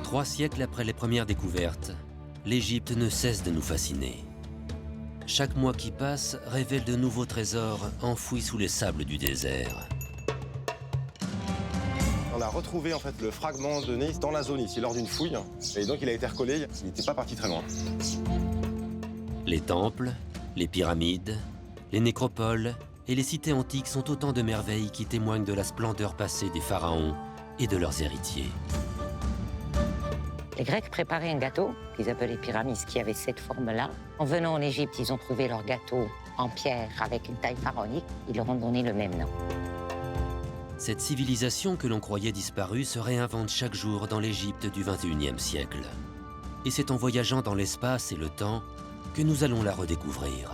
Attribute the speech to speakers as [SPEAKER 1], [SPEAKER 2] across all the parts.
[SPEAKER 1] 3 siècles après les premières découvertes, l'Égypte ne cesse de nous fasciner. Chaque mois qui passe révèle de nouveaux trésors enfouis sous les sables du désert.
[SPEAKER 2] On a retrouvé en fait le fragment de nez dans la zone ici lors d'une fouille et donc il a été recollé, il n'était pas parti très loin.
[SPEAKER 1] Les temples, les pyramides, les nécropoles et les cités antiques sont autant de merveilles qui témoignent de la splendeur passée des pharaons et de leurs héritiers.
[SPEAKER 3] Les Grecs préparaient un gâteau qu'ils appelaient pyramis, qui avait cette forme-là. En venant en Égypte, ils ont trouvé leur gâteau en pierre avec une taille pharaonique. Ils leur ont donné le même nom.
[SPEAKER 1] Cette civilisation que l'on croyait disparue se réinvente chaque jour dans l'Égypte du XXIe siècle. Et c'est en voyageant dans l'espace et le temps que nous allons la redécouvrir.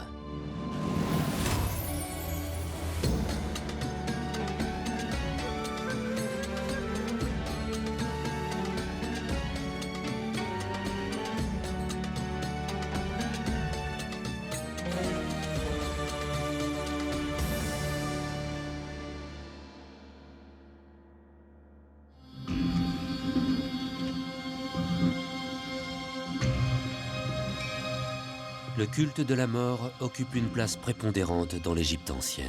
[SPEAKER 1] Le culte de la mort occupe une place prépondérante dans l'Égypte ancienne.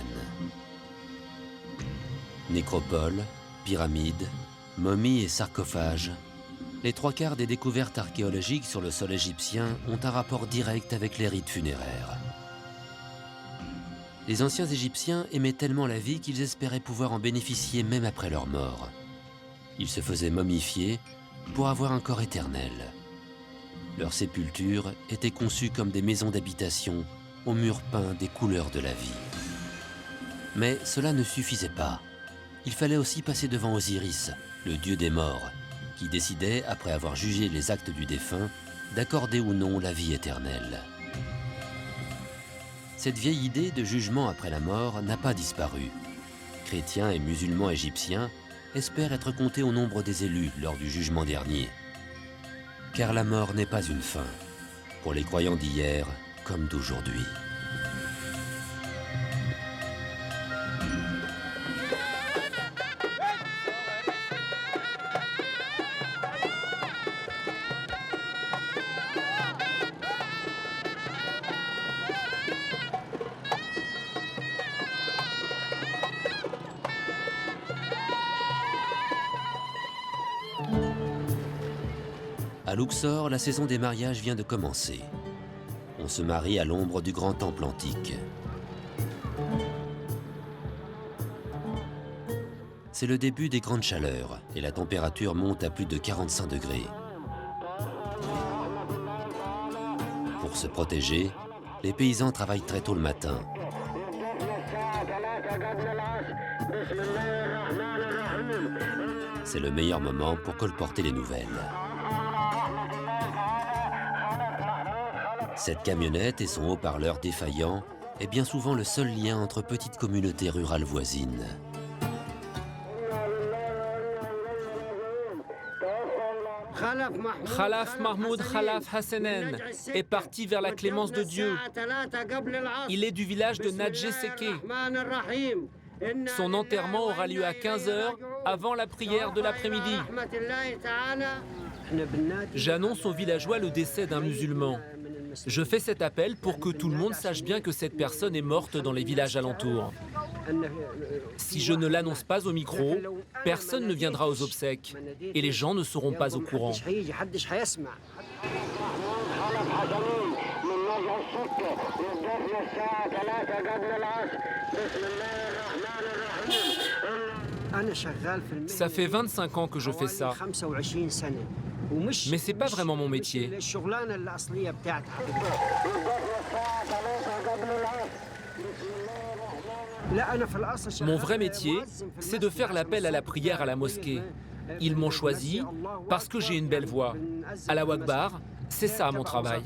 [SPEAKER 1] Nécropoles, pyramides, momies et sarcophages, les 3/4 des découvertes archéologiques sur le sol égyptien ont un rapport direct avec les rites funéraires. Les anciens Égyptiens aimaient tellement la vie qu'ils espéraient pouvoir en bénéficier même après leur mort. Ils se faisaient momifier pour avoir un corps éternel. Leurs sépultures étaient conçues comme des maisons d'habitation aux murs peints des couleurs de la vie. Mais cela ne suffisait pas. Il fallait aussi passer devant Osiris, le dieu des morts, qui décidait, après avoir jugé les actes du défunt, d'accorder ou non la vie éternelle. Cette vieille idée de jugement après la mort n'a pas disparu. Chrétiens et musulmans égyptiens espèrent être comptés au nombre des élus lors du jugement dernier. Car la mort n'est pas une fin, pour les croyants d'hier comme d'aujourd'hui. À Luxor, la saison des mariages vient de commencer. On se marie à l'ombre du grand temple antique. C'est le début des grandes chaleurs et la température monte à plus de 45 degrés. Pour se protéger, les paysans travaillent très tôt le matin. C'est le meilleur moment pour colporter les nouvelles. Cette camionnette et son haut-parleur défaillant est bien souvent le seul lien entre petites communautés rurales voisines.
[SPEAKER 4] Khalaf Mahmoud Khalaf Hassanen est parti vers la clémence de Dieu. Il est du village de Nadje Seke. Son enterrement aura lieu à 15 h avant la prière de l'après-midi. J'annonce aux villageois le décès d'un musulman. Je fais cet appel pour que tout le monde sache bien que cette personne est morte dans les villages alentours. Si je ne l'annonce pas au micro, personne ne viendra aux obsèques et les gens ne seront pas au courant. Ça fait 25 ans que je fais ça. Mais c'est pas vraiment mon métier. Mon vrai métier, c'est de faire l'appel à la prière à la mosquée. Ils m'ont choisi parce que j'ai une belle voix. Allahu Akbar, c'est ça mon travail.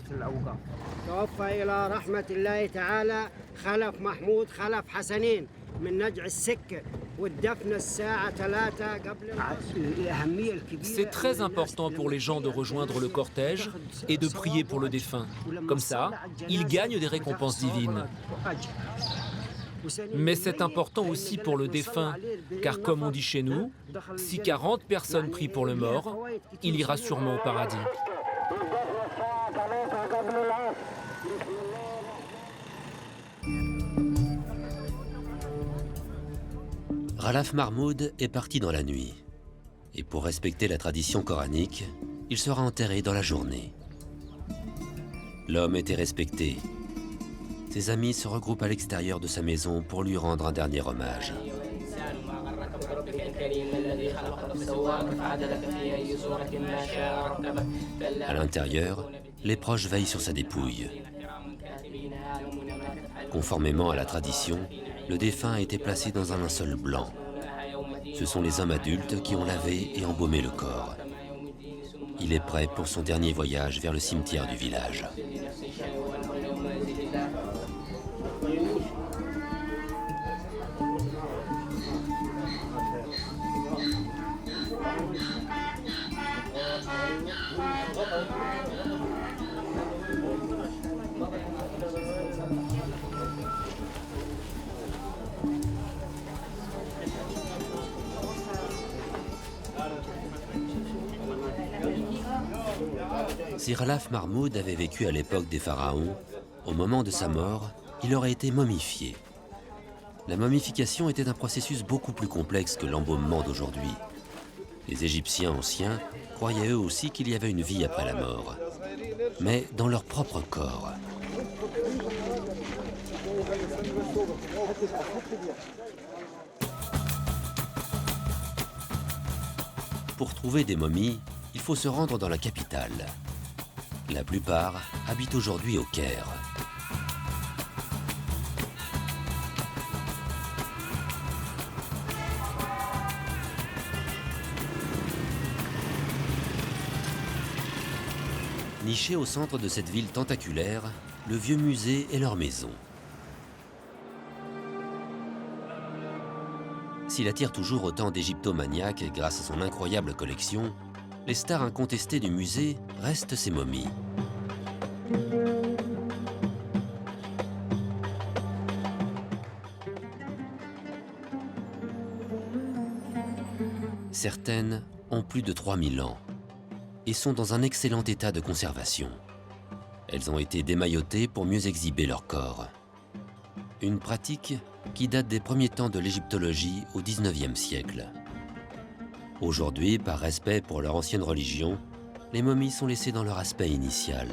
[SPEAKER 4] C'est très important pour les gens de rejoindre le cortège et de prier pour le défunt. Comme ça, ils gagnent des récompenses divines. Mais c'est important aussi pour le défunt, car comme on dit chez nous, si 40 personnes prient pour le mort, il ira sûrement au paradis.
[SPEAKER 1] Khalaf Mahmoud est parti dans la nuit. Et pour respecter la tradition coranique, il sera enterré dans la journée. L'homme était respecté. Ses amis se regroupent à l'extérieur de sa maison pour lui rendre un dernier hommage. À l'intérieur, les proches veillent sur sa dépouille. Conformément à la tradition, le défunt a été placé dans un linceul blanc. Ce sont les hommes adultes qui ont lavé et embaumé le corps. Il est prêt pour son dernier voyage vers le cimetière du village. Si Khalaf Mahmoud avait vécu à l'époque des pharaons, au moment de sa mort, il aurait été momifié. La momification était un processus beaucoup plus complexe que l'embaumement d'aujourd'hui. Les Égyptiens anciens croyaient eux aussi qu'il y avait une vie après la mort, mais dans leur propre corps. Pour trouver des momies, il faut se rendre dans la capitale. La plupart habitent aujourd'hui au Caire. Niché au centre de cette ville tentaculaire, le vieux musée est leur maison. S'il attire toujours autant d'égyptomaniaques grâce à son incroyable collection, les stars incontestées du musée restent ses momies. Certaines ont plus de 3000 ans et sont dans un excellent état de conservation. Elles ont été démaillotées pour mieux exhiber leur corps. Une pratique qui date des premiers temps de l'égyptologie au XIXe siècle. Aujourd'hui, par respect pour leur ancienne religion, les momies sont laissées dans leur aspect initial.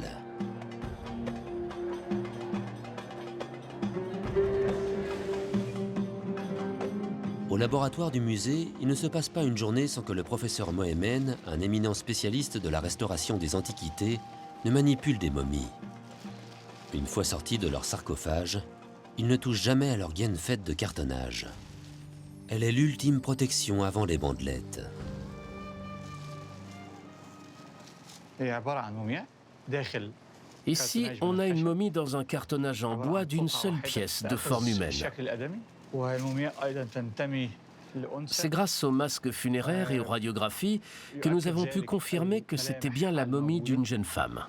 [SPEAKER 1] Au laboratoire du musée, il ne se passe pas une journée sans que le professeur Mohemen, un éminent spécialiste de la restauration des antiquités, ne manipule des momies. Une fois sortis de leur sarcophage, ils ne touchent jamais à leur gaine faite de cartonnage. Elle est l'ultime protection avant les bandelettes.
[SPEAKER 5] Ici, on a une momie dans un cartonnage en bois d'une seule pièce de forme humaine. C'est grâce aux masques funéraires et aux radiographies que nous avons pu confirmer que c'était bien la momie d'une jeune femme.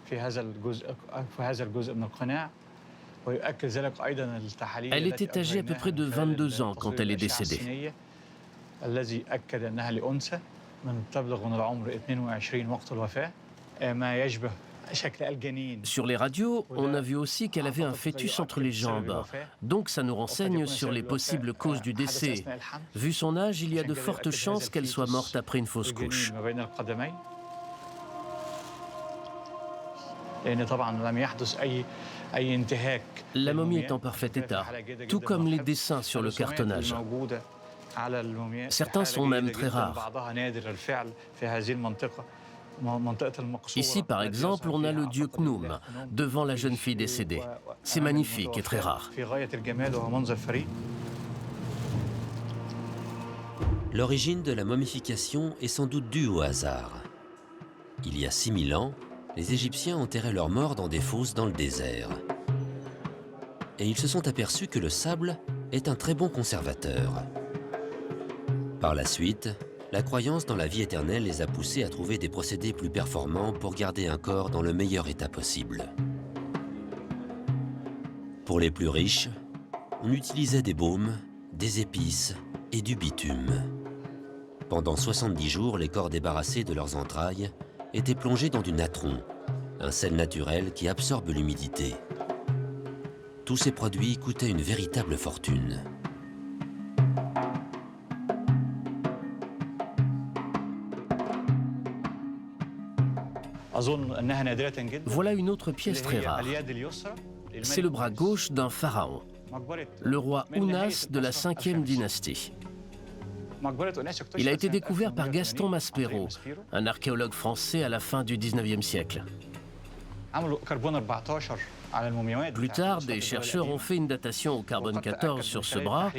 [SPEAKER 5] Elle était âgée à peu près de 22 ans quand elle est décédée. Sur les radios, on a vu aussi qu'elle avait un fœtus entre les jambes. Donc ça nous renseigne sur les possibles causes du décès. Vu son âge, il y a de fortes chances qu'elle soit morte après une fausse couche. La momie est en parfait état, tout comme les dessins sur le cartonnage. Certains sont même très rares. Ici, par exemple, on a le dieu Khnum devant la jeune fille décédée. C'est magnifique et très rare.
[SPEAKER 1] L'origine de la momification est sans doute due au hasard. Il y a 6000 ans, les Égyptiens enterraient leurs morts dans des fosses dans le désert. Et ils se sont aperçus que le sable est un très bon conservateur. Par la suite, la croyance dans la vie éternelle les a poussés à trouver des procédés plus performants pour garder un corps dans le meilleur état possible. Pour les plus riches, on utilisait des baumes, des épices et du bitume. Pendant 70 jours, les corps débarrassés de leurs entrailles étaient plongés dans du natron, un sel naturel qui absorbe l'humidité. Tous ces produits coûtaient une véritable fortune.
[SPEAKER 5] Voilà une autre pièce très rare. C'est le bras gauche d'un pharaon, le roi Ounas de la 5e dynastie. Il a été découvert par Gaston Maspero, un archéologue français à la fin du 19e siècle. Plus tard, des chercheurs ont fait une datation au carbone 14 sur ce bras,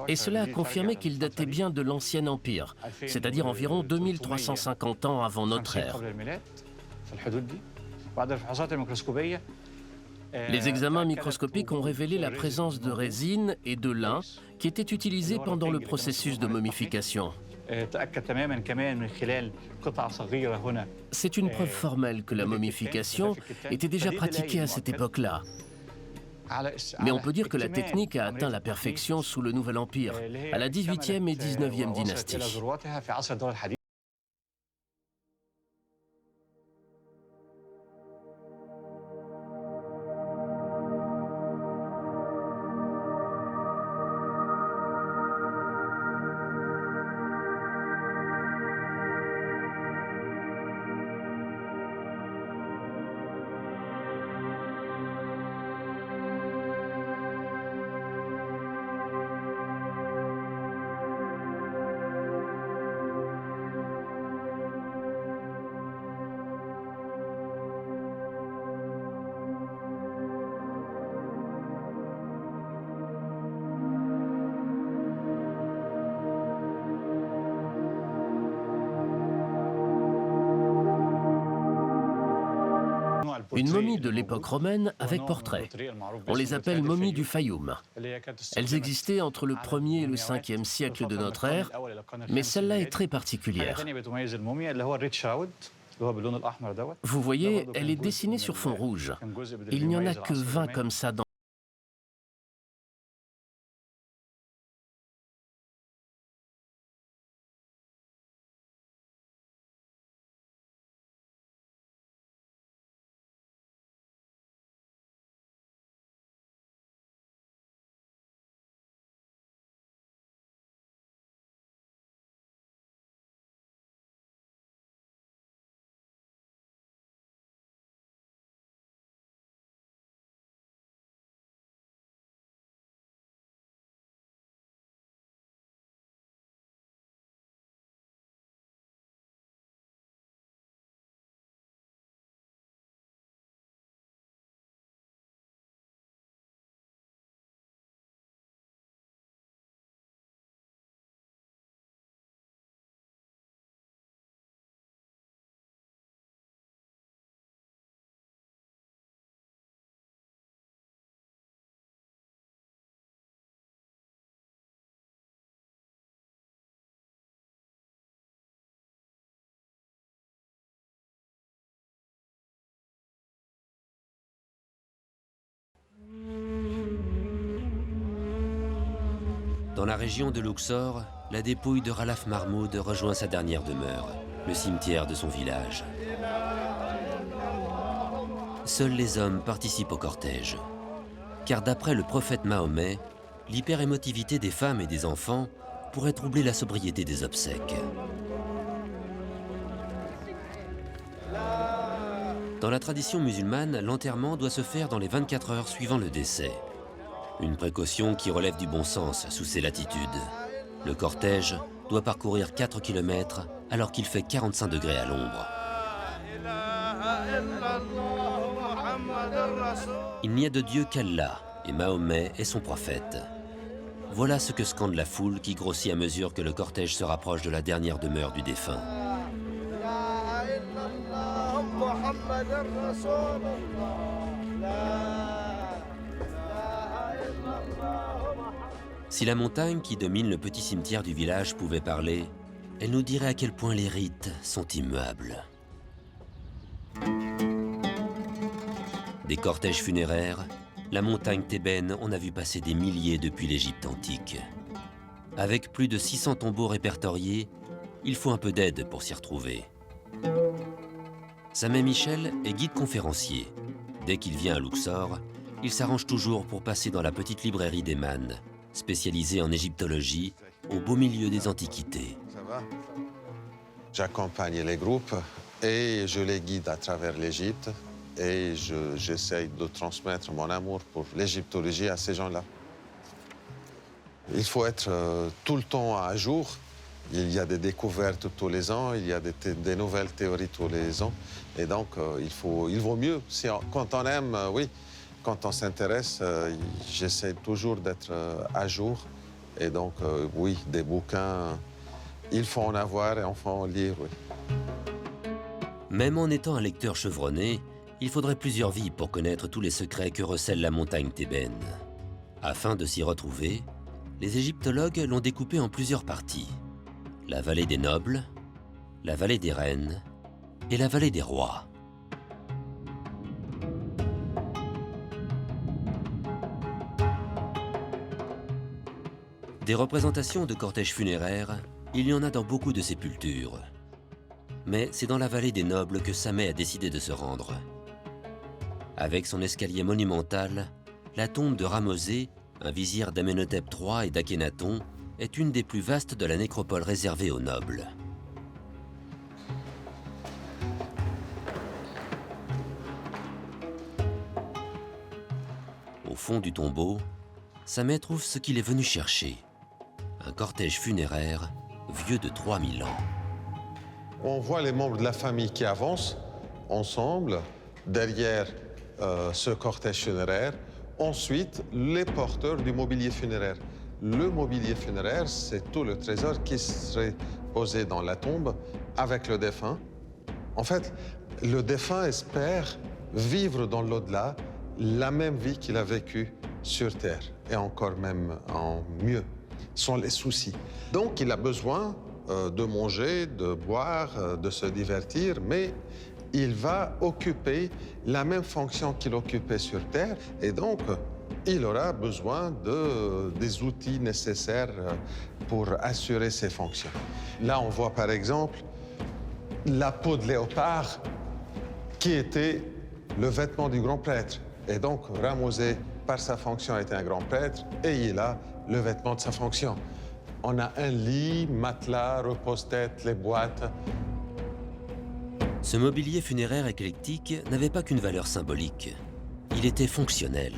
[SPEAKER 5] et cela a confirmé qu'il datait bien de l'Ancien Empire, c'est-à-dire environ 2350 ans avant notre ère. Les examens microscopiques ont révélé la présence de résine et de lin qui étaient utilisés pendant le processus de momification. C'est une preuve formelle que la momification était déjà pratiquée à cette époque-là. Mais on peut dire que la technique a atteint la perfection sous le Nouvel Empire, à la 18e et 19e dynastie. Une momie de l'époque romaine avec portrait. On les appelle momies du Fayoum. Elles existaient entre le 1er et le 5e siècle de notre ère, mais celle-là est très particulière. Vous voyez, elle est dessinée sur fond rouge. Il n'y en a que 20 comme ça dans
[SPEAKER 1] Dans la région de Luxor, la dépouille de Khalaf Mahmoud rejoint sa dernière demeure, le cimetière de son village. Seuls les hommes participent au cortège. Car d'après le prophète Mahomet, l'hyperémotivité des femmes et des enfants pourrait troubler la sobriété des obsèques. Dans la tradition musulmane, l'enterrement doit se faire dans les 24 heures suivant le décès. Une précaution qui relève du bon sens sous ces latitudes. Le cortège doit parcourir 4 km alors qu'il fait 45 degrés à l'ombre. Il n'y a de Dieu qu'Allah, et Mahomet est son prophète. Voilà ce que scande la foule qui grossit à mesure que le cortège se rapproche de la dernière demeure du défunt. Si la montagne qui domine le petit cimetière du village pouvait parler, elle nous dirait à quel point les rites sont immuables. Des cortèges funéraires, La montagne thébaine en a vu passer des milliers depuis l'Égypte antique. Avec plus de 600 tombeaux répertoriés, il faut un peu d'aide pour s'y retrouver. Sameh Michel est guide conférencier. Dès qu'il vient à Luxor, il s'arrange toujours pour passer dans la petite librairie d'Eman, spécialisée en égyptologie, au beau milieu des antiquités.
[SPEAKER 2] Ça va?
[SPEAKER 6] J'accompagne les groupes et je les guide à travers l'Égypte et j'essaye de transmettre mon amour pour l'égyptologie à ces gens-là. Il faut être tout le temps à jour. Il y a des découvertes tous les ans, il y a des nouvelles théories tous les ans. Et donc, il vaut mieux. Quand on aime, oui, quand on s'intéresse, j'essaie toujours d'être à jour. Et donc, oui, des bouquins, il faut en avoir et il faut en lire, oui.
[SPEAKER 1] Même en étant un lecteur chevronné, il faudrait plusieurs vies pour connaître tous les secrets que recèle la montagne thébaine. Afin de s'y retrouver, les égyptologues l'ont découpée en plusieurs parties. La vallée des nobles, la vallée des reines et la vallée des rois. Des représentations de cortèges funéraires, il y en a dans beaucoup de sépultures. Mais c'est dans la vallée des nobles que Sameh a décidé de se rendre. Avec son escalier monumental, la tombe de Ramosé, un vizir d'Amenhotep III et d'Akhénaton, est une des plus vastes de la nécropole réservée aux nobles. Au fond du tombeau, Sameh trouve ce qu'il est venu chercher. Un cortège funéraire vieux de 3000 ans.
[SPEAKER 6] On voit les membres de la famille qui avancent ensemble derrière ce cortège funéraire. Ensuite, les porteurs du mobilier funéraire. Le mobilier funéraire, c'est tout le trésor qui serait posé dans la tombe avec le défunt. En fait, le défunt espère vivre dans l'au-delà la même vie qu'il a vécue sur Terre, et encore même en mieux, sans les soucis. Donc, il a besoin de manger, de boire, de se divertir, mais il va occuper la même fonction qu'il occupait sur Terre, et donc, il aura besoin des outils nécessaires pour assurer ses fonctions. Là, on voit par exemple la peau de léopard qui était le vêtement du grand prêtre. Et donc, Ramosé, par sa fonction, était un grand prêtre et il a le vêtement de sa fonction. On a un lit, matelas, repose-tête, les boîtes.
[SPEAKER 1] Ce mobilier funéraire éclectique n'avait pas qu'une valeur symbolique. Il était fonctionnel.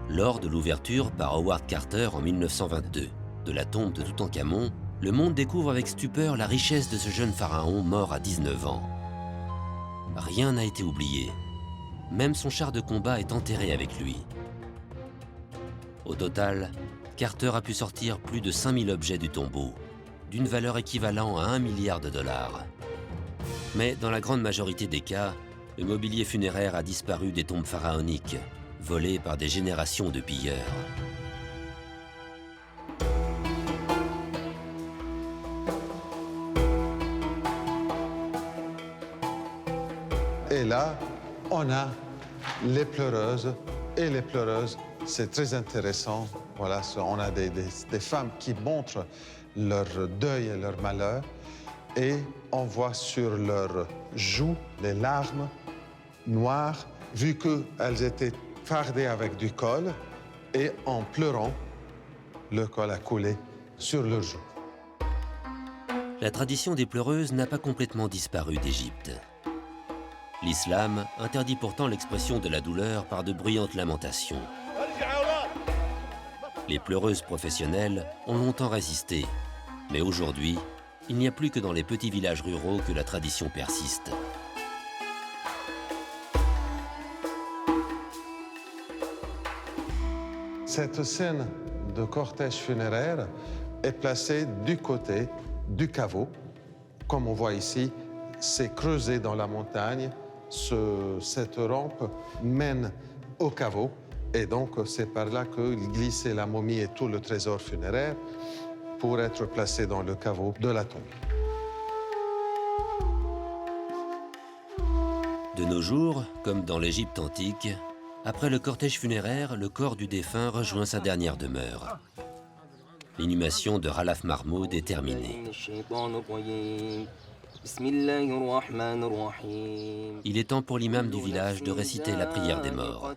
[SPEAKER 1] Lors de l'ouverture par Howard Carter en 1922 de la tombe de Toutankhamon, le monde découvre avec stupeur la richesse de ce jeune pharaon mort à 19 ans. Rien n'a été oublié. Même son char de combat est enterré avec lui. Au total, Carter a pu sortir plus de 5000 objets du tombeau, d'une valeur équivalente à $1 milliard. Mais dans la grande majorité des cas, le mobilier funéraire a disparu des tombes pharaoniques, volé par des générations de pilleurs.
[SPEAKER 6] Et là, on a les pleureuses. Et les pleureuses, c'est très intéressant. Voilà, on a des femmes qui montrent leur deuil et leur malheur. Et on voit sur leurs joues les larmes noires, vu qu'elles étaient fardées avec du col. Et en pleurant, le col a coulé sur leurs joues.
[SPEAKER 1] La tradition des pleureuses n'a pas complètement disparu d'Égypte. L'islam interdit pourtant l'expression de la douleur par de bruyantes lamentations. Les pleureuses professionnelles ont longtemps résisté, mais aujourd'hui, il n'y a plus que dans les petits villages ruraux que la tradition persiste.
[SPEAKER 6] Cette scène de cortège funéraire est placée du côté du caveau. Comme on voit ici, c'est creusé dans la montagne. Cette rampe mène au caveau. Et donc, c'est par là qu'il glissait la momie et tout le trésor funéraire pour être placé dans le caveau de la tombe.
[SPEAKER 1] De nos jours, comme dans l'Égypte antique, après le cortège funéraire, le corps du défunt rejoint sa dernière demeure. L'inhumation de Khalaf Mahmoud est terminée. Il est temps pour l'imam du village de réciter la prière des morts.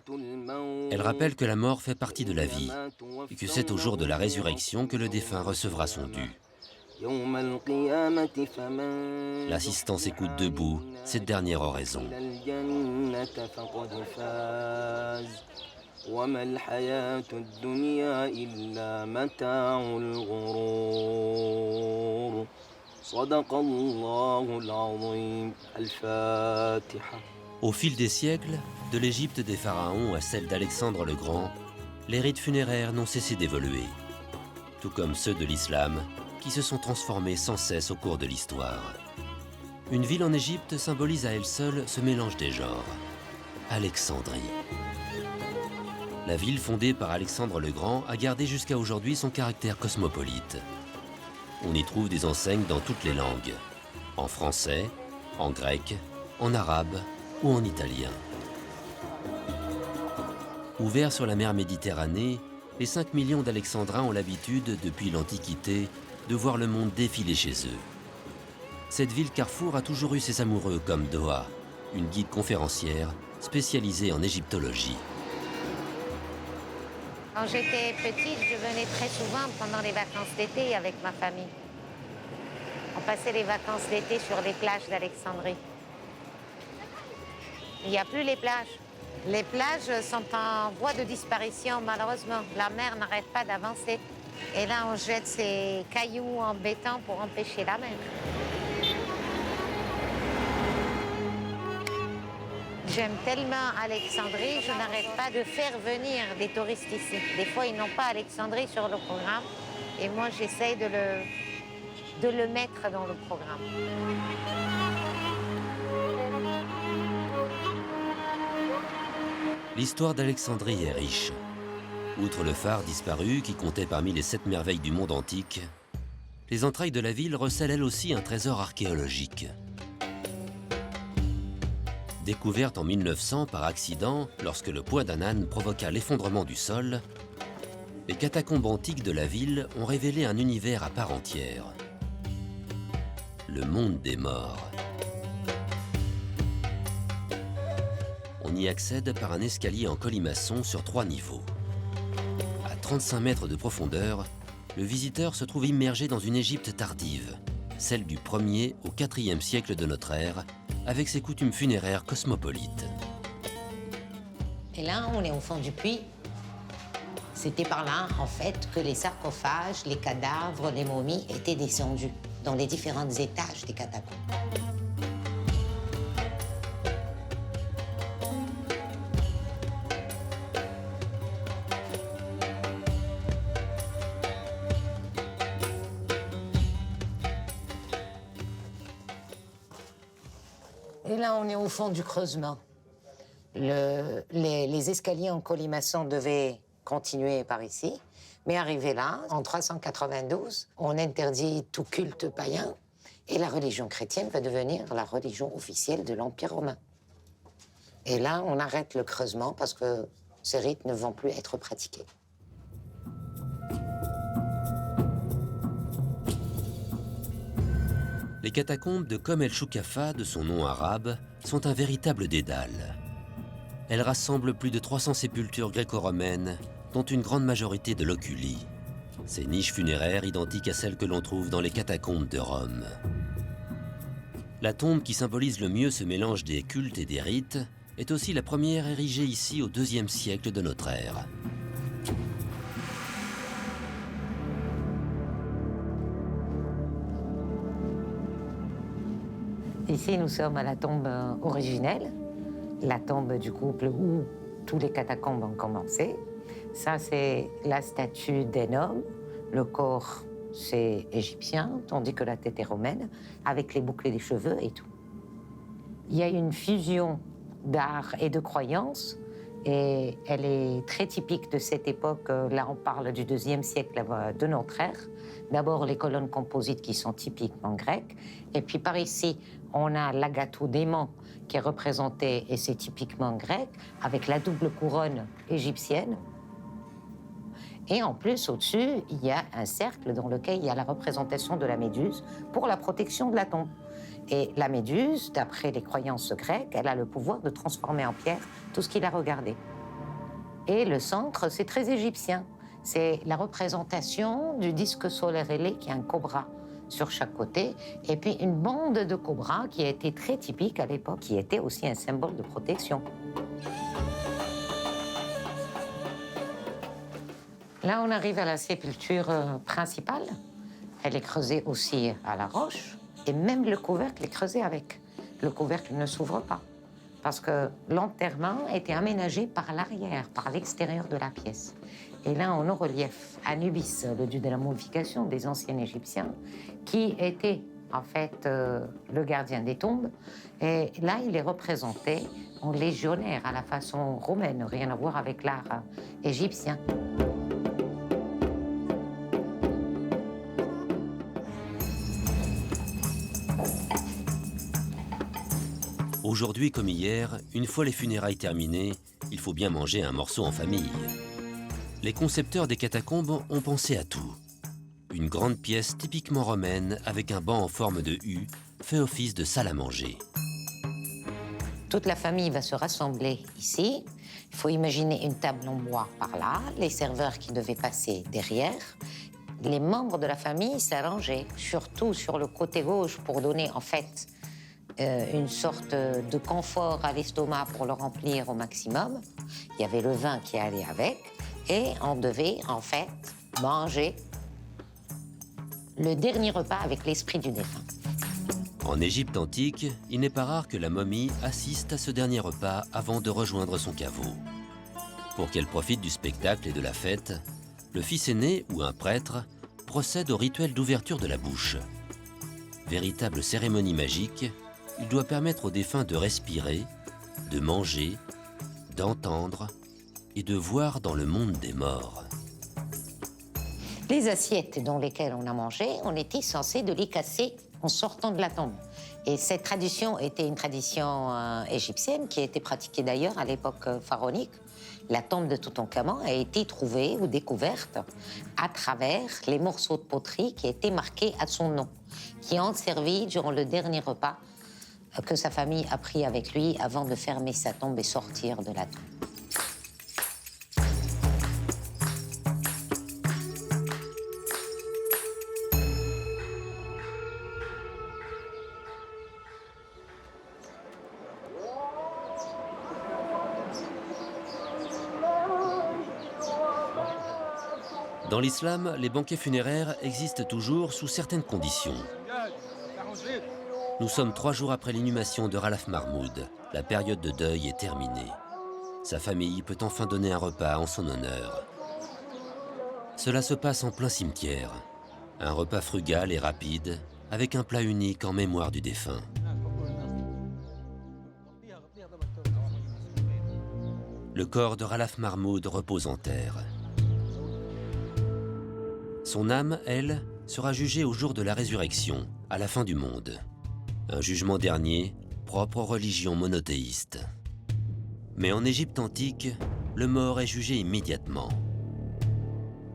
[SPEAKER 1] Elle rappelle que la mort fait partie de la vie et que c'est au jour de la résurrection que le défunt recevra son dû. L'assistance écoute debout cette dernière oraison. Au fil des siècles, de l'Égypte des pharaons à celle d'Alexandre le Grand, les rites funéraires n'ont cessé d'évoluer, tout comme ceux de l'islam, qui se sont transformés sans cesse au cours de l'histoire. Une ville en Égypte symbolise à elle seule ce mélange des genres. Alexandrie. La ville fondée par Alexandre le Grand a gardé jusqu'à aujourd'hui son caractère cosmopolite. On y trouve des enseignes dans toutes les langues, en français, en grec, en arabe ou en italien. Ouverts sur la mer Méditerranée, les 5 millions d'Alexandrins ont l'habitude, depuis l'Antiquité, de voir le monde défiler chez eux. Cette ville carrefour a toujours eu ses amoureux comme Doha, une guide conférencière spécialisée en égyptologie.
[SPEAKER 3] Quand j'étais petite, je venais très souvent pendant les vacances d'été avec ma famille. On passait les vacances d'été sur les plages d'Alexandrie. Il n'y a plus les plages. Les plages sont en voie de disparition, malheureusement. La mer n'arrête pas d'avancer. Et là, on jette ces cailloux en béton pour empêcher la mer. J'aime tellement Alexandrie, je n'arrête pas de faire venir des touristes ici. Des fois, ils n'ont pas Alexandrie sur le programme. Et moi, j'essaye de le mettre dans le programme.
[SPEAKER 1] L'histoire d'Alexandrie est riche. Outre le phare disparu qui comptait parmi les 7 merveilles du monde antique, les entrailles de la ville recèlent elles aussi un trésor archéologique. Découverte en 1900 par accident lorsque le poids d'un âne provoqua l'effondrement du sol, les catacombes antiques de la ville ont révélé un univers à part entière. Le monde des morts. On y accède par un escalier en colimaçon sur 3 niveaux. À 35 mètres de profondeur, le visiteur se trouve immergé dans une Égypte tardive, celle du 1er au 4e siècle de notre ère, avec ses coutumes funéraires cosmopolites.
[SPEAKER 3] Et là, on est au fond du puits. C'était par là, en fait, que les sarcophages, les cadavres, les momies étaient descendus dans les différents étages des catacombes. Et là, on est au fond du creusement. Les escaliers en colimaçon devaient continuer par ici, mais arrivé là, en 392, on interdit tout culte païen et la religion chrétienne va devenir la religion officielle de l'Empire romain. Et là, on arrête le creusement parce que ces rites ne vont plus être pratiqués.
[SPEAKER 1] Les catacombes de Kom el-Shoukafa, de son nom arabe, sont un véritable dédale. Elles rassemblent plus de 300 sépultures gréco-romaines, dont une grande majorité de loculi. Ces niches funéraires identiques à celles que l'on trouve dans les catacombes de Rome. La tombe qui symbolise le mieux ce mélange des cultes et des rites est aussi la première érigée ici au IIe siècle de notre ère.
[SPEAKER 3] Ici, nous sommes à la tombe originelle, la tombe du couple où tous les catacombes ont commencé. Ça, c'est la statue d'un homme. Le corps, c'est égyptien, tandis que la tête est romaine, avec les boucles des cheveux et tout. Il y a une fusion d'art et de croyance, Et elle est très typique de cette époque. Là, on parle du IIe siècle de notre ère. D'abord, les colonnes composites qui sont typiquement grecques. Et puis par ici, on a l'agathodémon qui est représenté, et c'est typiquement grec, avec la double couronne égyptienne. Et en plus, au-dessus, il y a un cercle dans lequel il y a la représentation de la méduse pour la protection de la tombe. Et la méduse, d'après les croyances grecques, elle a le pouvoir de transformer en pierre tout ce qu'il a regardé. Et le centre, c'est très égyptien. C'est la représentation du disque solaire ailé qui est un cobra sur chaque côté, et puis une bande de cobras qui a été très typique à l'époque, qui était aussi un symbole de protection. Là, on arrive à la sépulture principale. Elle est creusée aussi à la roche, et même le couvercle est creusé avec. Le couvercle ne s'ouvre pas, parce que l'enterrement était aménagé par l'arrière, par l'extérieur de la pièce. Et là, on a relief Anubis, le dieu de la momification des anciens Égyptiens, qui était en fait le gardien des tombes. Et là, il est représenté en légionnaire à la façon romaine, rien à voir avec l'art égyptien.
[SPEAKER 1] Aujourd'hui comme hier, une fois les funérailles terminées, il faut bien manger un morceau en famille. Les concepteurs des catacombes ont pensé à tout. Une grande pièce typiquement romaine avec un banc en forme de U fait office de salle à manger.
[SPEAKER 3] Toute la famille va se rassembler ici. Il faut imaginer une table en bois par là, les serveurs qui devaient passer derrière. Les membres de la famille s'arrangeaient, surtout sur le côté gauche, pour donner en fait une sorte de confort à l'estomac pour le remplir au maximum. Il y avait le vin qui allait avec. Et on devait, en fait, manger le dernier repas avec l'esprit du défunt.
[SPEAKER 1] En Égypte antique, il n'est pas rare que la momie assiste à ce dernier repas avant de rejoindre son caveau. Pour qu'elle profite du spectacle et de la fête, le fils aîné ou un prêtre procède au rituel d'ouverture de la bouche. Véritable cérémonie magique, il doit permettre au défunt de respirer, de manger, d'entendre et de voir dans le monde des morts.
[SPEAKER 3] Les assiettes dans lesquelles on a mangé, on était censé de les casser en sortant de la tombe. Et cette tradition était une tradition égyptienne qui a été pratiquée d'ailleurs à l'époque pharaonique. La tombe de Toutankhamon a été trouvée ou découverte à travers les morceaux de poterie qui étaient marqués à son nom, qui ont servi durant le dernier repas que sa famille a pris avec lui avant de fermer sa tombe et sortir de la tombe.
[SPEAKER 1] Dans l'islam, les banquets funéraires existent toujours sous certaines conditions. Nous sommes 3 jours après l'inhumation de Ralph Mahmoud. La période de deuil est terminée. Sa famille peut enfin donner un repas en son honneur. Cela se passe en plein cimetière. Un repas frugal et rapide, avec un plat unique en mémoire du défunt. Le corps de Ralph Mahmoud repose en terre. Son âme, elle, sera jugée au jour de la résurrection, à la fin du monde. Un jugement dernier, propre aux religions monothéistes. Mais en Égypte antique, le mort est jugé immédiatement.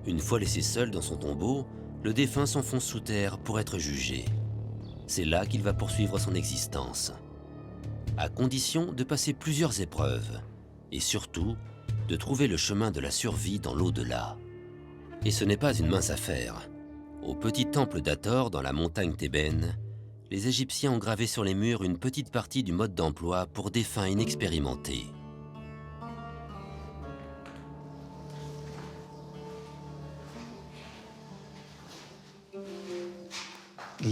[SPEAKER 1] Une fois laissé seul dans son tombeau, le défunt s'enfonce sous terre pour être jugé. C'est là qu'il va poursuivre son existence, à condition de passer plusieurs épreuves, et surtout, de trouver le chemin de la survie dans l'au-delà. Et ce n'est pas une mince affaire. Au petit temple d'Hathor, dans la montagne thébaine, les Égyptiens ont gravé sur les murs une petite partie du mode d'emploi pour défunts inexpérimentés.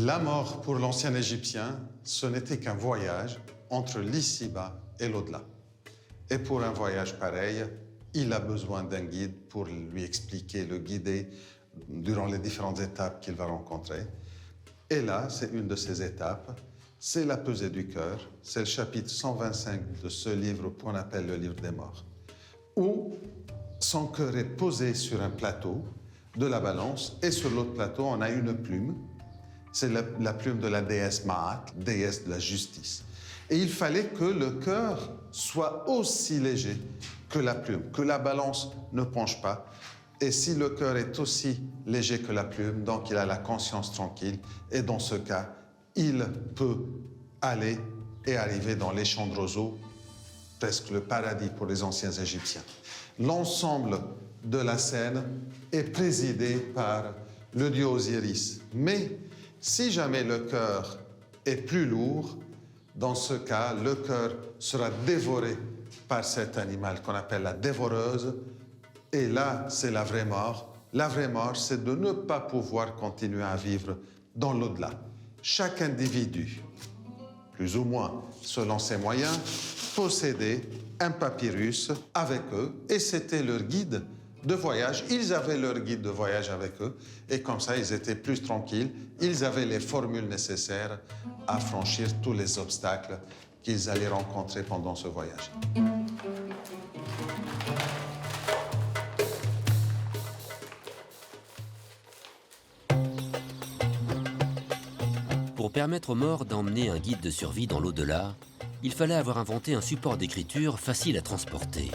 [SPEAKER 6] La mort pour l'ancien Égyptien, ce n'était qu'un voyage entre l'ici-bas et l'au-delà. Et pour un voyage pareil, il a besoin d'un guide pour lui expliquer, le guider durant les différentes étapes qu'il va rencontrer. Et là, c'est une de ces étapes, c'est la pesée du cœur. C'est le chapitre 125 de ce livre qu'on appelle le livre des morts. où son cœur est posé sur un plateau de la balance et sur l'autre plateau, on a une plume. C'est la plume de la déesse Ma'at, déesse de la justice. Et il fallait que le cœur soit aussi léger que la plume, que la balance ne penche pas. Et si le cœur est aussi léger que la plume, donc il a la conscience tranquille, et dans ce cas, il peut aller et arriver dans les champs de roseaux, presque le paradis pour les anciens Égyptiens. L'ensemble de la scène est présidé par le dieu Osiris. Mais si jamais le cœur est plus lourd, dans ce cas, le cœur sera dévoré par cet animal qu'on appelle la dévoreuse. Et là, c'est la vraie mort. La vraie mort, c'est de ne pas pouvoir continuer à vivre dans l'au-delà. Chaque individu, plus ou moins selon ses moyens, possédait un papyrus avec eux et c'était leur guide de voyage. Ils avaient leur guide de voyage avec eux et comme ça, ils étaient plus tranquilles. Ils avaient les formules nécessaires à franchir tous les obstacles qu'ils allaient rencontrer pendant ce voyage.
[SPEAKER 1] Pour permettre aux morts d'emmener un guide de survie dans l'au-delà, il fallait avoir inventé un support d'écriture facile à transporter.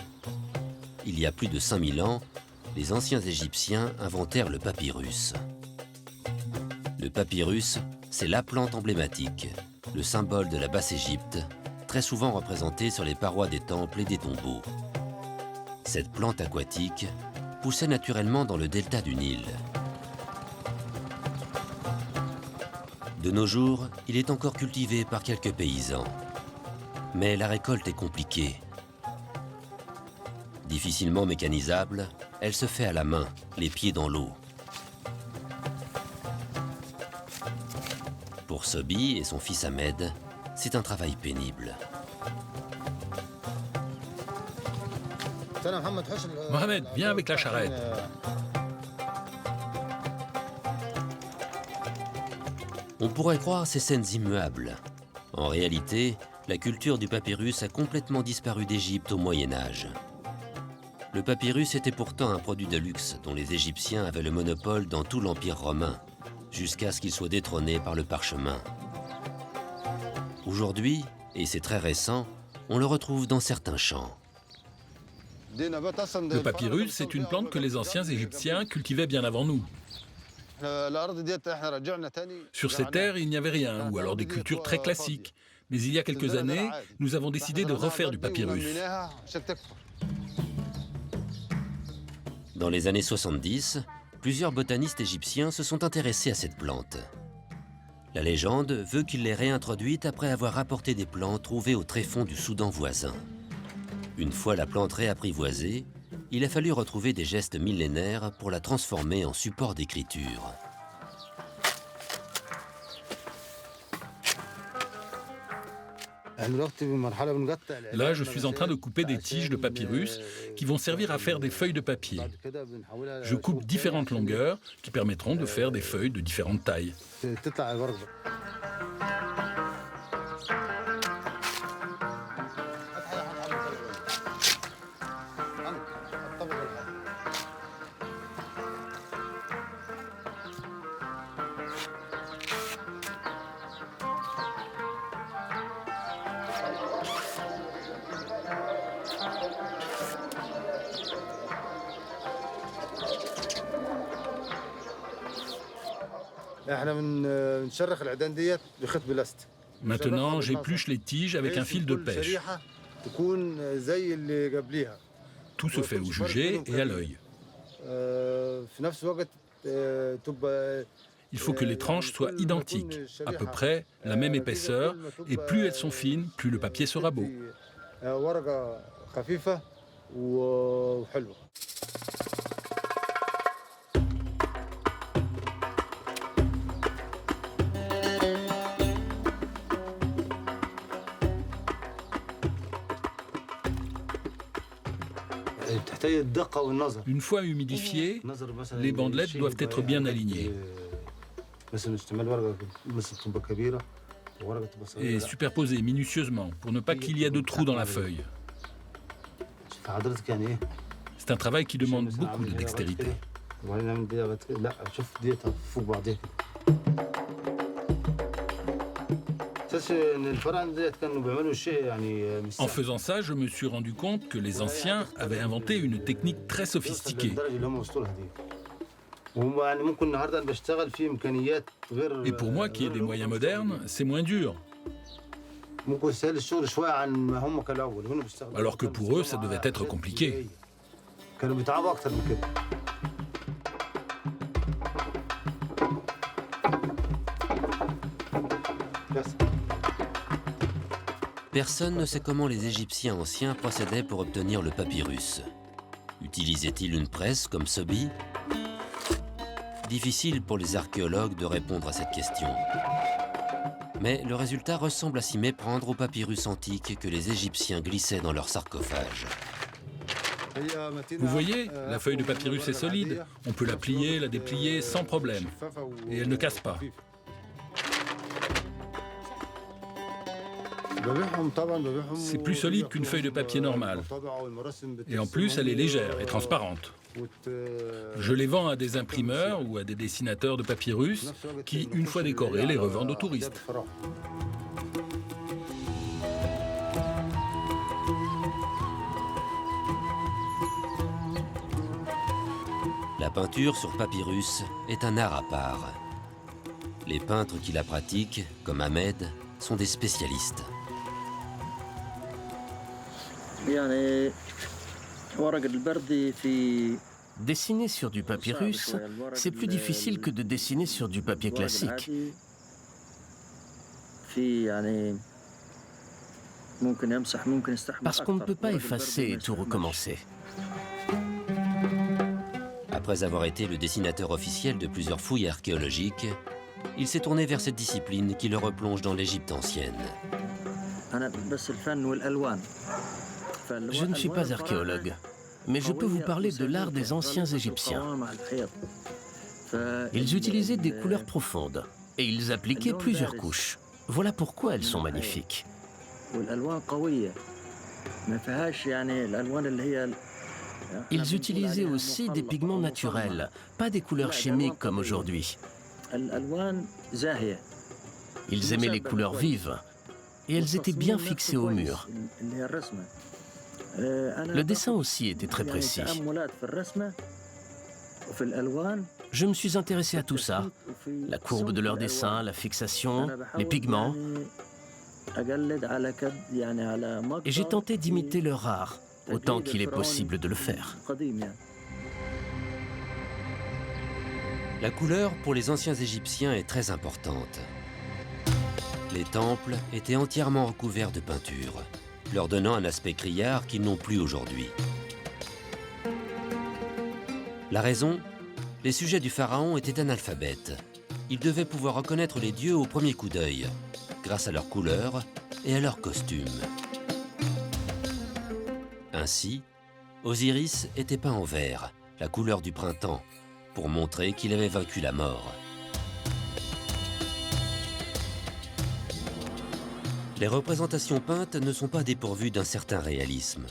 [SPEAKER 1] Il y a plus de 5000 ans, les anciens Égyptiens inventèrent le papyrus. Le papyrus, c'est la plante emblématique, le symbole de la Basse-Égypte, très souvent représentée sur les parois des temples et des tombeaux. Cette plante aquatique poussait naturellement dans le delta du Nil. De nos jours, il est encore cultivé par quelques paysans. Mais la récolte est compliquée. Difficilement mécanisable, elle se fait à la main, les pieds dans l'eau. Pour Sobi et son fils Ahmed, c'est un travail pénible.
[SPEAKER 7] Mohamed, viens avec la charrette.
[SPEAKER 1] On pourrait croire ces scènes immuables. En réalité, la culture du papyrus a complètement disparu d'Égypte au Moyen-Âge. Le papyrus était pourtant un produit de luxe dont les Égyptiens avaient le monopole dans tout l'Empire romain, jusqu'à ce qu'il soit détrôné par le parchemin. Aujourd'hui, et c'est très récent, on le retrouve dans certains champs.
[SPEAKER 7] Le papyrus, c'est une plante que les anciens Égyptiens cultivaient bien avant nous. Sur ces terres, il n'y avait rien, ou alors des cultures très classiques. Mais il y a quelques années, nous avons décidé de refaire du papyrus.
[SPEAKER 1] Dans les années 70, plusieurs botanistes égyptiens se sont intéressés à cette plante. La légende veut qu'ils l'aient réintroduite après avoir rapporté des plantes trouvées au tréfonds du Soudan voisin. Une fois la plante réapprivoisée, il a fallu retrouver des gestes millénaires pour la transformer en support d'écriture.
[SPEAKER 7] Là, je suis en train de couper des tiges de papyrus qui vont servir à faire des feuilles de papier. Je coupe différentes longueurs qui permettront de faire des feuilles de différentes tailles. Maintenant, j'épluche les tiges avec un fil de pêche. Tout se fait au jugé et à l'œil. Il faut que les tranches soient identiques, à peu près la même épaisseur, et plus elles sont fines, plus le papier sera beau. Une fois humidifiées, les bandelettes doivent être bien alignées et superposées minutieusement pour ne pas qu'il y ait de trous dans la feuille. C'est un travail qui demande beaucoup de dextérité. En faisant ça, je me suis rendu compte que les anciens avaient inventé une technique très sophistiquée. Et pour moi, qui ai des moyens modernes, c'est moins dur. Alors que pour eux, ça devait être compliqué.
[SPEAKER 1] Personne ne sait comment les Égyptiens anciens procédaient pour obtenir le papyrus. Utilisaient-ils une presse comme Sobi? Difficile pour les archéologues de répondre à cette question. Mais le résultat ressemble à s'y méprendre au papyrus antique que les Égyptiens glissaient dans leurs sarcophages.
[SPEAKER 7] Vous voyez, la feuille de papyrus est solide. On peut la plier, la déplier sans problème. Et elle ne casse pas. C'est plus solide qu'une feuille de papier normale. Et en plus, elle est légère et transparente. Je les vends à des imprimeurs ou à des dessinateurs de papyrus qui, une fois décorés, les revendent aux touristes.
[SPEAKER 1] La peinture sur papyrus est un art à part. Les peintres qui la pratiquent, comme Ahmed, sont des spécialistes.
[SPEAKER 5] Dessiner sur du papyrus, c'est plus difficile que de dessiner sur du papier classique. Parce qu'on ne peut pas effacer et tout recommencer.
[SPEAKER 1] Après avoir été le dessinateur officiel de plusieurs fouilles archéologiques, il s'est tourné vers cette discipline qui le replonge dans l'Égypte ancienne.
[SPEAKER 5] Je ne suis pas archéologue, mais je peux vous parler de l'art des anciens Égyptiens. Ils utilisaient des couleurs profondes et ils appliquaient plusieurs couches. Voilà pourquoi elles sont magnifiques. Ils utilisaient aussi des pigments naturels, pas des couleurs chimiques comme aujourd'hui. Ils aimaient les couleurs vives et elles étaient bien fixées au mur. Le dessin aussi était très précis. Je me suis intéressé à tout ça, la courbe de leur dessin, la fixation, les pigments. Et j'ai tenté d'imiter leur art, autant qu'il est possible de le faire.
[SPEAKER 1] La couleur pour les anciens Égyptiens est très importante. Les temples étaient entièrement recouverts de peinture, leur donnant un aspect criard qu'ils n'ont plus aujourd'hui. La raison? Les sujets du pharaon étaient analphabètes. Ils devaient pouvoir reconnaître les dieux au premier coup d'œil, grâce à leurs couleurs et à leurs costumes. Ainsi, Osiris était peint en vert, la couleur du printemps, pour montrer qu'il avait vaincu la mort. Les représentations peintes ne sont pas dépourvues d'un certain réalisme.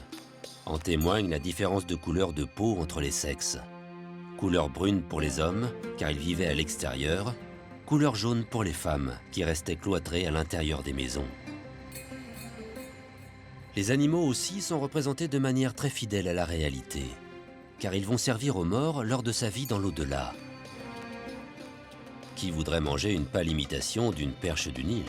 [SPEAKER 1] En témoigne la différence de couleur de peau entre les sexes. Couleur brune pour les hommes, car ils vivaient à l'extérieur, couleur jaune pour les femmes, qui restaient cloîtrées à l'intérieur des maisons. Les animaux aussi sont représentés de manière très fidèle à la réalité, car ils vont servir aux morts lors de sa vie dans l'au-delà. Qui voudrait manger une pâle imitation d'une perche du Nil ?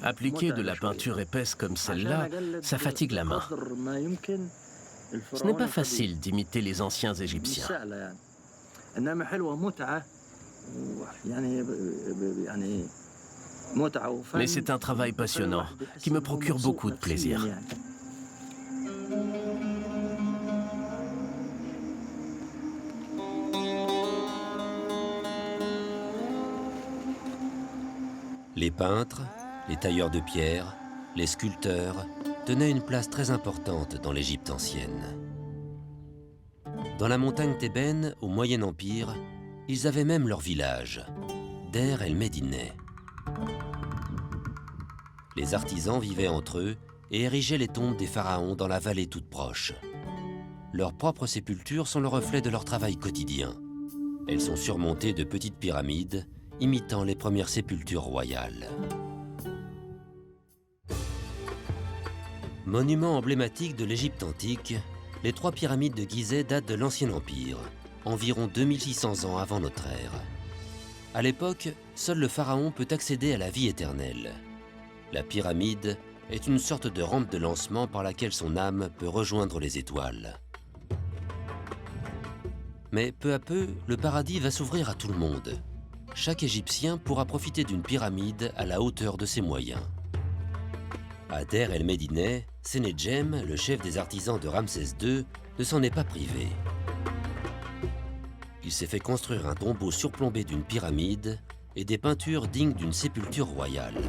[SPEAKER 5] Appliquer de la peinture épaisse comme celle-là, ça fatigue la main. Ce n'est pas facile d'imiter les anciens Égyptiens. Mais c'est un travail passionnant qui me procure beaucoup de plaisir.
[SPEAKER 1] Les peintres, les tailleurs de pierre, les sculpteurs tenaient une place très importante dans l'Égypte ancienne. Dans la montagne thébaine, au Moyen Empire, ils avaient même leur village, Der el-Médineh. Les artisans vivaient entre eux et érigeaient les tombes des pharaons dans la vallée toute proche. Leurs propres sépultures sont le reflet de leur travail quotidien. Elles sont surmontées de petites pyramides, imitant les premières sépultures royales. Monument emblématique de l'Égypte antique, les 3 pyramides de Gizeh datent de l'Ancien Empire, environ 2600 ans avant notre ère. À l'époque, seul le pharaon peut accéder à la vie éternelle. La pyramide est une sorte de rampe de lancement par laquelle son âme peut rejoindre les étoiles. Mais peu à peu, le paradis va s'ouvrir à tout le monde. Chaque Égyptien pourra profiter d'une pyramide à la hauteur de ses moyens. À Der el-Médineh, Senedjem, le chef des artisans de Ramsès II, ne s'en est pas privé. Il s'est fait construire un tombeau surplombé d'une pyramide et des peintures dignes d'une sépulture royale.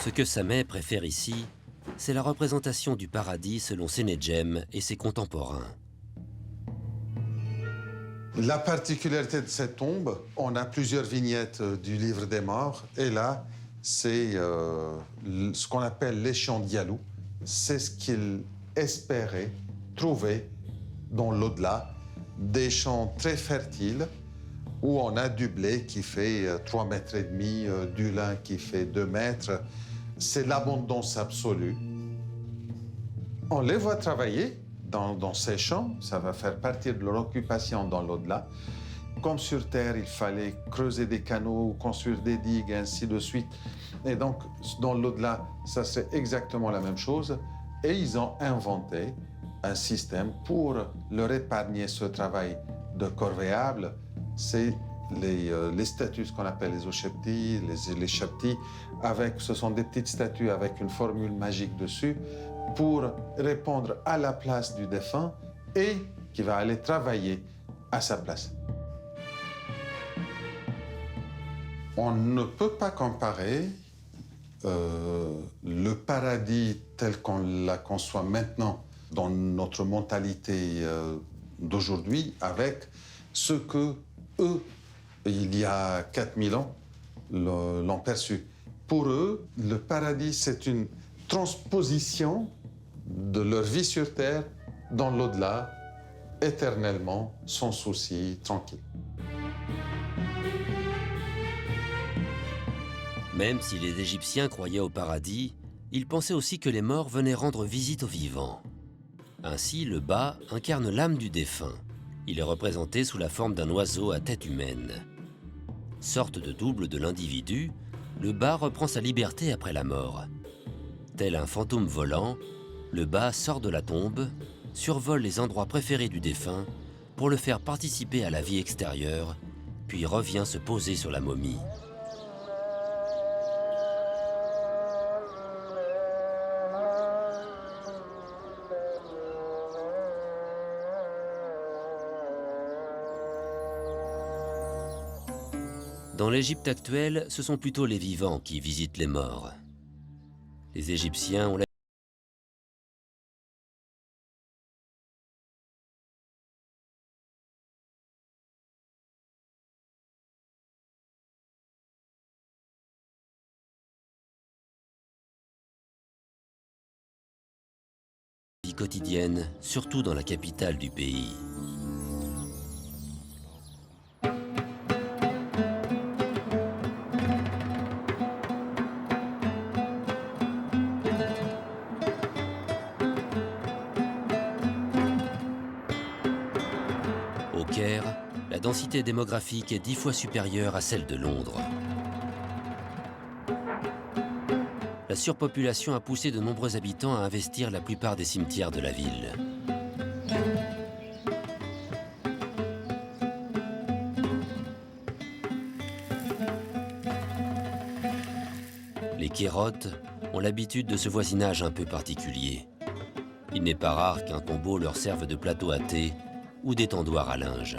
[SPEAKER 1] Ce que Sameh préfère ici, c'est la représentation du paradis selon Senedjem et ses contemporains.
[SPEAKER 6] La particularité de cette tombe, on a plusieurs vignettes du livre des morts, et là, c'est ce qu'on appelle les champs d'Yalou. C'est ce qu'il espérait trouver dans l'au-delà, des champs très fertiles, où on a du blé qui fait 3,5 mètres, du lin qui fait 2 mètres. C'est l'abondance absolue. On les voit travailler dans ces champs, ça va faire partie de leur occupation dans l'au-delà. Comme sur Terre, il fallait creuser des canaux, construire des digues, et ainsi de suite. Et donc, dans l'au-delà, ça c'est exactement la même chose. Et ils ont inventé un système pour leur épargner ce travail de corvéable. C'est les statues, ce qu'on appelle les oshepti, les shapti, ce sont des petites statues avec une formule magique dessus pour répondre à la place du défunt et qui va aller travailler à sa place. On ne peut pas comparer le paradis tel qu'on la conçoit maintenant dans notre mentalité d'aujourd'hui avec ce que eux, il y a 4000 ans, l'ont perçu. Pour eux, le paradis, c'est une transposition de leur vie sur Terre dans l'au-delà, éternellement, sans souci, tranquille.
[SPEAKER 1] Même si les Égyptiens croyaient au paradis, ils pensaient aussi que les morts venaient rendre visite aux vivants. Ainsi, le Ba incarne l'âme du défunt. Il est représenté sous la forme d'un oiseau à tête humaine. Sorte de double de l'individu, le Ba reprend sa liberté après la mort. Tel un fantôme volant, le Ba sort de la tombe, survole les endroits préférés du défunt pour le faire participer à la vie extérieure, puis revient se poser sur la momie. Dans l'Égypte actuelle, ce sont plutôt les vivants qui visitent les morts. Les Égyptiens ont la vie quotidienne, surtout dans la capitale du pays. Au Caire, la densité démographique est 10 fois supérieure à celle de Londres. La surpopulation a poussé de nombreux habitants à investir la plupart des cimetières de la ville. Les Kérotes ont l'habitude de ce voisinage un peu particulier. Il n'est pas rare qu'un tombeau leur serve de plateau à thé ou d'étendoir à linge.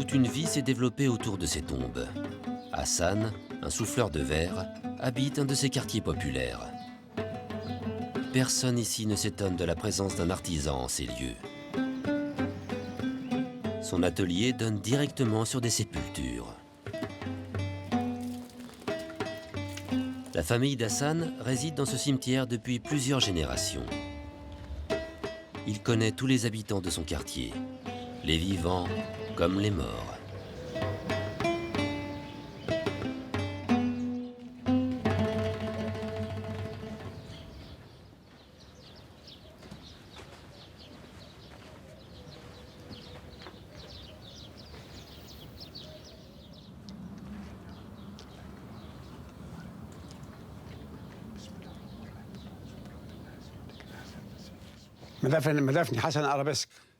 [SPEAKER 1] Toute une vie s'est développée autour de ces tombes. Hassan, un souffleur de verre, habite un de ces quartiers populaires. Personne ici ne s'étonne de la présence d'un artisan en ces lieux. Son atelier donne directement sur des sépultures. La famille d'Hassan réside dans ce cimetière depuis plusieurs générations. Il connaît tous les habitants de son quartier, les vivants comme les morts.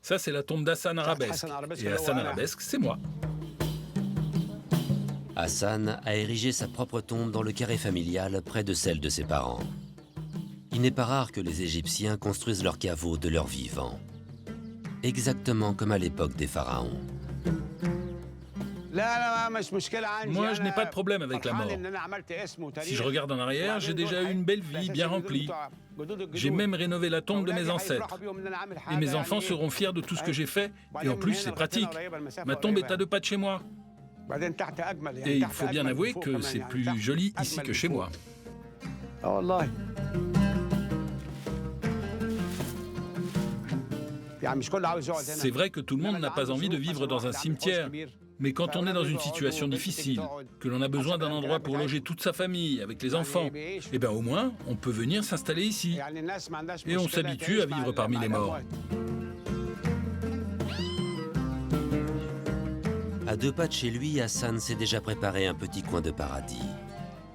[SPEAKER 7] Ça, c'est la tombe d'Hassan Arabesque. Et Hassan Arabesque, c'est moi.
[SPEAKER 1] Hassan a érigé sa propre tombe dans le carré familial près de celle de ses parents. Il n'est pas rare que les Égyptiens construisent leurs caveaux de leurs vivants. Exactement comme à l'époque des pharaons.
[SPEAKER 7] Moi, je n'ai pas de problème avec la mort. Si je regarde en arrière, j'ai déjà eu une belle vie bien remplie. J'ai même rénové la tombe de mes ancêtres. Et mes enfants seront fiers de tout ce que j'ai fait. Et en plus, c'est pratique. Ma tombe est à 2 pas de chez moi. Et il faut bien avouer que c'est plus joli ici que chez moi. C'est vrai que tout le monde n'a pas envie de vivre dans un cimetière. Mais quand on est dans une situation difficile, que l'on a besoin d'un endroit pour loger toute sa famille, avec les enfants, eh bien au moins, on peut venir s'installer ici. Et on s'habitue à vivre parmi les morts.
[SPEAKER 1] À 2 pas de chez lui, Hassan s'est déjà préparé un petit coin de paradis.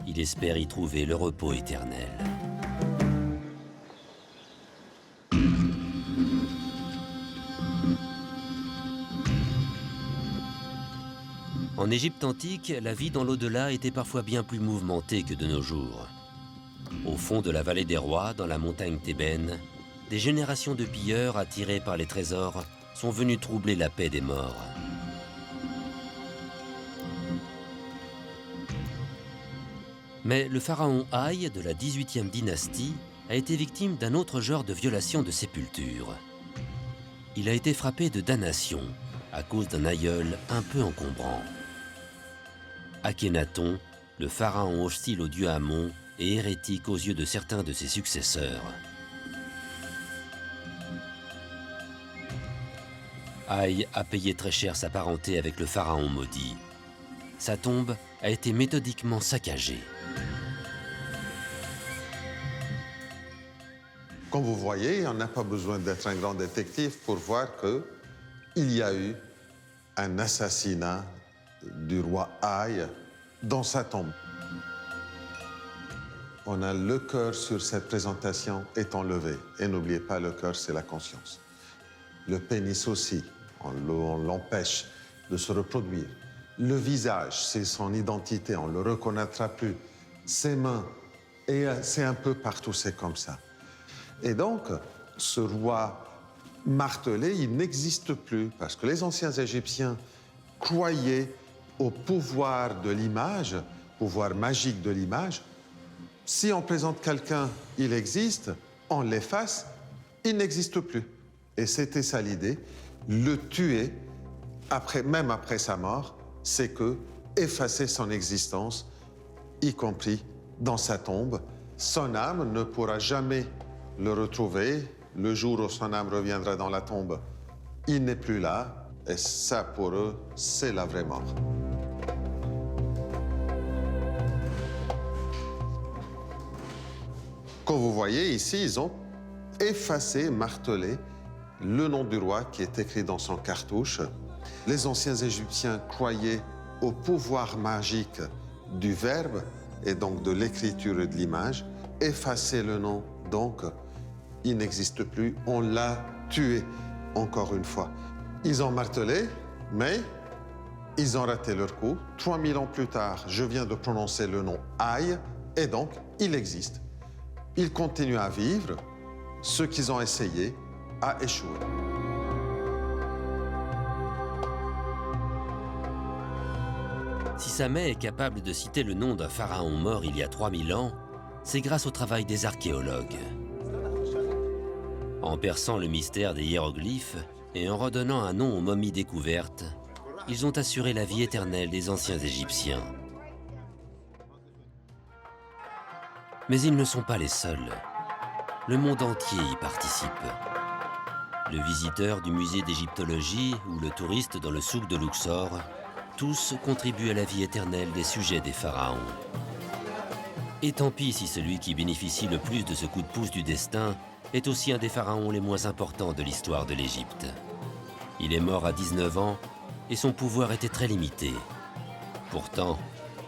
[SPEAKER 1] Il espère y trouver le repos éternel. En Égypte antique, la vie dans l'au-delà était parfois bien plus mouvementée que de nos jours. Au fond de la vallée des rois, dans la montagne thébaine, des générations de pilleurs attirés par les trésors sont venus troubler la paix des morts. Mais le pharaon Haï de la 18e dynastie a été victime d'un autre genre de violation de sépulture. Il a été frappé de damnation à cause d'un aïeul un peu encombrant. Akhénaton, le pharaon hostile au dieu Amon et hérétique aux yeux de certains de ses successeurs. Haï a payé très cher sa parenté avec le pharaon maudit. Sa tombe a été méthodiquement saccagée.
[SPEAKER 6] Comme vous voyez, on n'a pas besoin d'être un grand détective pour voir qu'il y a eu un assassinat du roi Haï dans sa tombe. On a le cœur sur cette présentation est enlevé. Et n'oubliez pas, le cœur, c'est la conscience. Le pénis aussi, on l'empêche de se reproduire. Le visage, c'est son identité, on ne le reconnaîtra plus. Ses mains, et c'est un peu partout, c'est comme ça. Et donc, ce roi martelé, il n'existe plus, parce que les anciens Égyptiens croyaient au pouvoir de l'image, pouvoir magique de l'image. Si on présente quelqu'un, il existe, on l'efface, il n'existe plus. Et c'était ça l'idée, le tuer, même après sa mort, c'est que effacer son existence, y compris dans sa tombe. Son âme ne pourra jamais le retrouver. Le jour où son âme reviendra dans la tombe, il n'est plus là. Et ça, pour eux, c'est la vraie mort. Comme vous voyez ici, ils ont effacé, martelé le nom du roi qui est écrit dans son cartouche. Les anciens Égyptiens croyaient au pouvoir magique du verbe et donc de l'écriture et de l'image. Effacer le nom, donc, il n'existe plus. On l'a tué, encore une fois. Ils ont martelé, mais ils ont raté leur coup. 3000 ans plus tard, je viens de prononcer le nom Haï, et donc, il existe. Ils continuent à vivre. Ce qu'ils ont essayé a échoué.
[SPEAKER 1] Si Samet est capable de citer le nom d'un pharaon mort il y a 3000 ans, c'est grâce au travail des archéologues. En perçant le mystère des hiéroglyphes et en redonnant un nom aux momies découvertes, ils ont assuré la vie éternelle des anciens Égyptiens. Mais ils ne sont pas les seuls. Le monde entier y participe. Le visiteur du musée d'égyptologie ou le touriste dans le souk de Luxor, tous contribuent à la vie éternelle des sujets des pharaons. Et tant pis si celui qui bénéficie le plus de ce coup de pouce du destin est aussi un des pharaons les moins importants de l'histoire de l'Égypte. Il est mort à 19 ans et son pouvoir était très limité. Pourtant,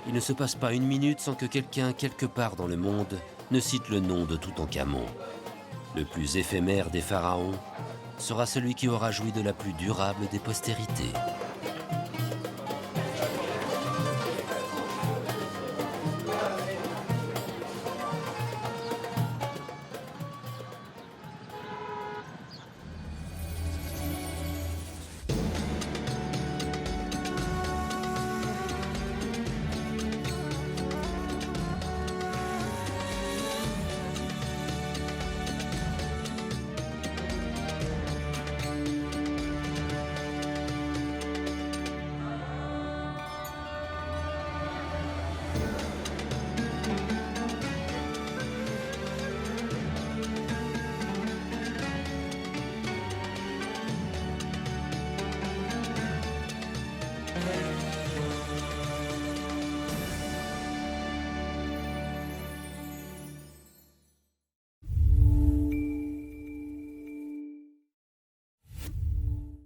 [SPEAKER 1] il ne se passe pas une minute sans que quelqu'un, quelque part dans le monde, ne cite le nom de Toutankhamon. Le plus éphémère des pharaons sera celui qui aura joui de la plus durable des postérités.